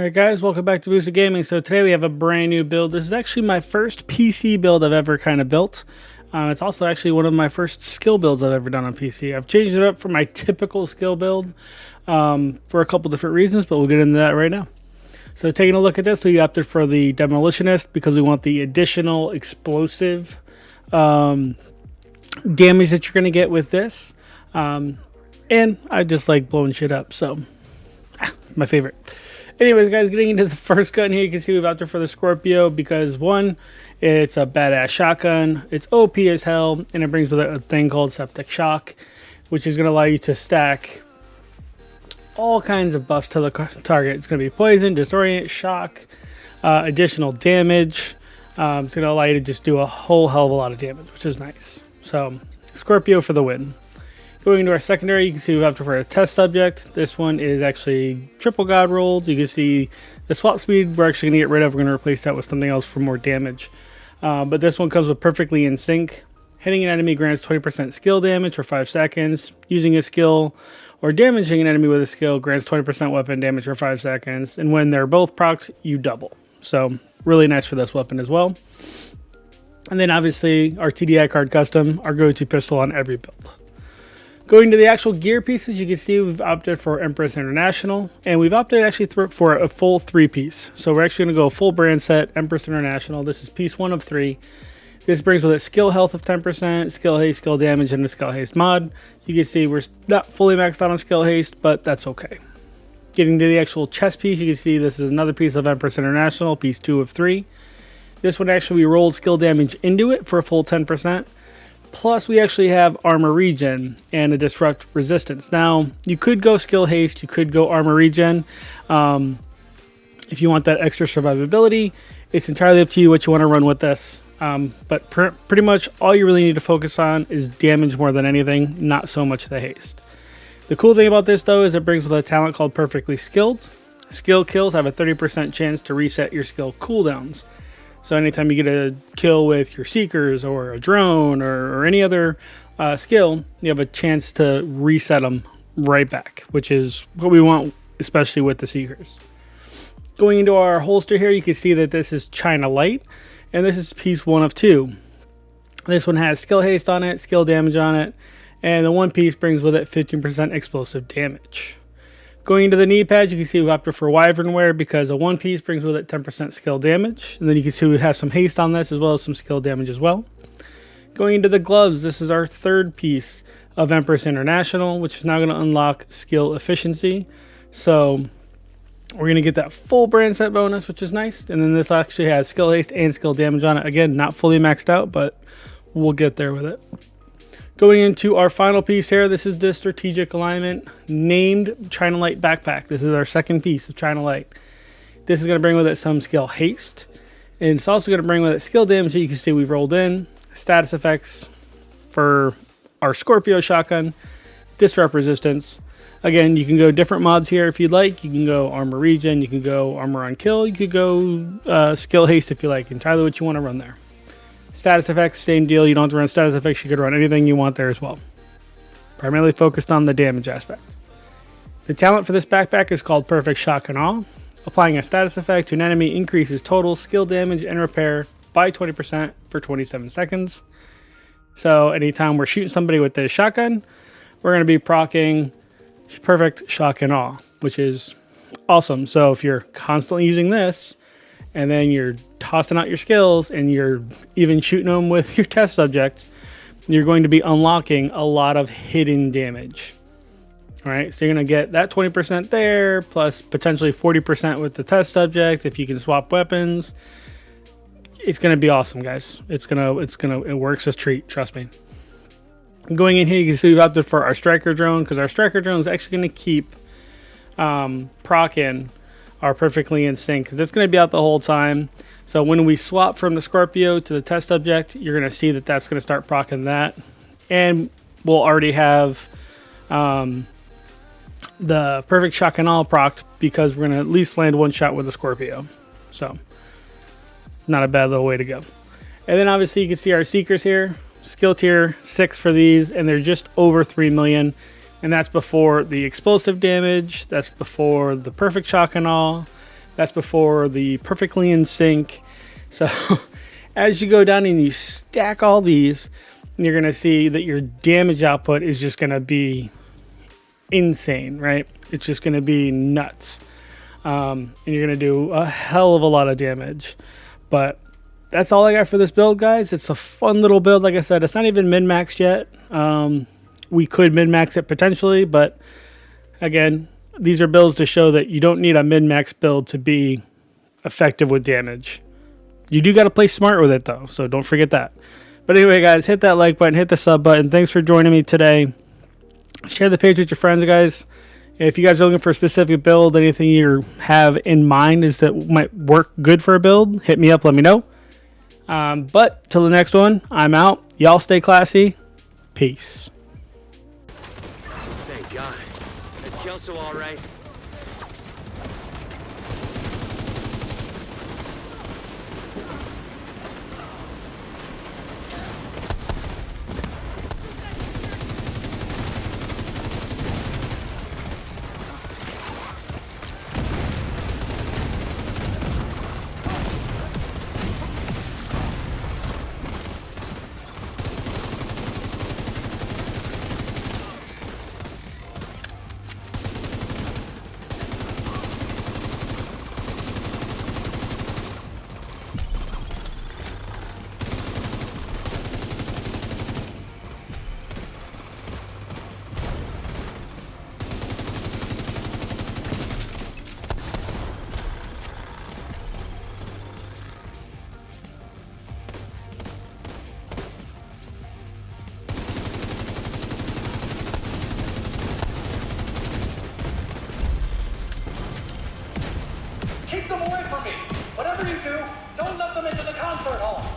Alright guys, welcome back to Boosted Gaming. So today we have a brand new build. This is actually my first PC build I've ever kind of built. It's also actually one of my first skill builds I've ever done on PC. I've changed it up from my typical skill build for a couple different reasons, but we'll get into that right now. So taking a look at this, we opted for the Demolitionist because we want the additional explosive damage that you're going to get with this. And I just like blowing shit up, so my favorite. Anyways, guys, getting into the first gun here, you can see we've opted for the Scorpio because, one, it's a badass shotgun, it's OP as hell, and it brings with it a thing called Septic Shock, which is going to allow you to stack all kinds of buffs to the target. It's going to be poison, disorient, shock, additional damage. It's going to allow you to just do a whole hell of a lot of damage, which is nice. So, Scorpio for the win. Going into our secondary, you can see we've opted for a test subject. This one is actually triple god rolled. You can see the swap speed we're actually going to get rid of. We're going to replace that with something else for more damage. But this one comes with perfectly in sync. Hitting an enemy grants 20% skill damage for 5 seconds. Using a skill or damaging an enemy with a skill grants 20% weapon damage for 5 seconds. And when they're both procced, you double. So really nice for this weapon as well. And then obviously our TDI card custom, our go-to pistol on every build. Going to the actual gear pieces, you can see we've opted for Empress International, and we've opted actually for a full 3-piece. So we're actually going to go full brand set, Empress International. This is piece 1 of 3. This brings with it skill health of 10%, skill haste, skill damage, and a skill haste mod. You can see we're not fully maxed out on skill haste, but that's okay. Getting to the actual chest piece, you can see this is another piece of Empress International, piece 2 of 3. This one actually we rolled skill damage into it for a full 10%. Plus, we actually have armor regen and a disrupt resistance. Now, you could go skill haste, you could go armor regen. If you want that extra survivability, it's entirely up to you what you want to run with this. But pretty much all you really need to focus on is damage more than anything, not so much the haste. The cool thing about this, though, is it brings with a talent called Perfectly Skilled. Skill kills have a 30% chance to reset your skill cooldowns. So anytime you get a kill with your Seekers or a drone or any other skill, you have a chance to reset them right back, which is what we want, especially with the Seekers. Going into our holster here, you can see that this is China Light, and this is piece 1 of 2. This one has skill haste on it, skill damage on it, and the one piece brings with it 15% explosive damage. Going into the knee pads, you can see we opted for Wyvern wear because a 1-piece brings with it 10% skill damage. And then you can see we have some haste on this as well as some skill damage as well. Going into the gloves, this is our 3rd piece of Empress International, which is now going to unlock skill efficiency. So we're going to get that full brand set bonus, which is nice. And then this actually has skill haste and skill damage on it. Again, not fully maxed out, but we'll get there with it. Going into our final piece here, this is the strategic alignment named China Light backpack. This is our 2nd piece of China Light. This is going to bring with it some skill haste, and it's also going to bring with it skill damage that you can see we've rolled in, status effects for our Scorpio shotgun, disrupt resistance. Again, you can go different mods here if you'd like. You can go armor regen, you can go armor on kill, you could go skill haste if you like. Entirely what you want to run there. Status effects, same deal. You don't have to run status effects. You could run anything you want there as well. Primarily focused on the damage aspect. The talent for this backpack is called Perfect Shock and Awe. Applying a status effect to an enemy increases total skill damage and repair by 20% for 27 seconds. So anytime we're shooting somebody with this shotgun, we're going to be proccing Perfect Shock and Awe, which is awesome. So if you're constantly using this, and then you're tossing out your skills and you're even shooting them with your test subject, you're going to be unlocking a lot of hidden damage. All right, so you're going to get that 20% there, plus potentially 40% with the test subject. If you can swap weapons, it's going to be awesome, guys. It works as a treat, trust me. Going in here, you can see we've opted for our striker drone because our striker drone is actually going to keep proccing are perfectly in sync because it's going to be out the whole time. So when we swap from the Scorpio to the test subject, you're going to see that that's going to start proccing that, and we'll already have the Perfect Shock and All procced because we're going to at least land 1 shot with the Scorpio. So not a bad little way to go. And then obviously you can see our Seekers here, skill tier 6 for these, and they're just over 3 million. And that's before the explosive damage, that's before the Perfect Shock and All, That's before the perfectly in sync. So as you go down and you stack all these, you're going to see that your damage output is just going to be insane, right? It's just going to be nuts. And you're going to do a hell of a lot of damage. But that's all I got for this build, guys. It's a fun little build. Like I said, it's not even min-maxed yet. We could min-max it potentially, but again, these are builds to show that you don't need a min-max build to be effective with damage. You do got to play smart with it, though, so don't forget that. But anyway, guys, hit that like button, hit the sub button. Thanks for joining me today. Share the page with your friends, guys. If you guys are looking for a specific build, anything you have in mind is that might work good for a build, hit me up, let me know. But till the next one, I'm out. Y'all stay classy. Peace. Thank God. Is Kelso all right? Keep them away from me! Whatever you do, don't let them into the concert hall!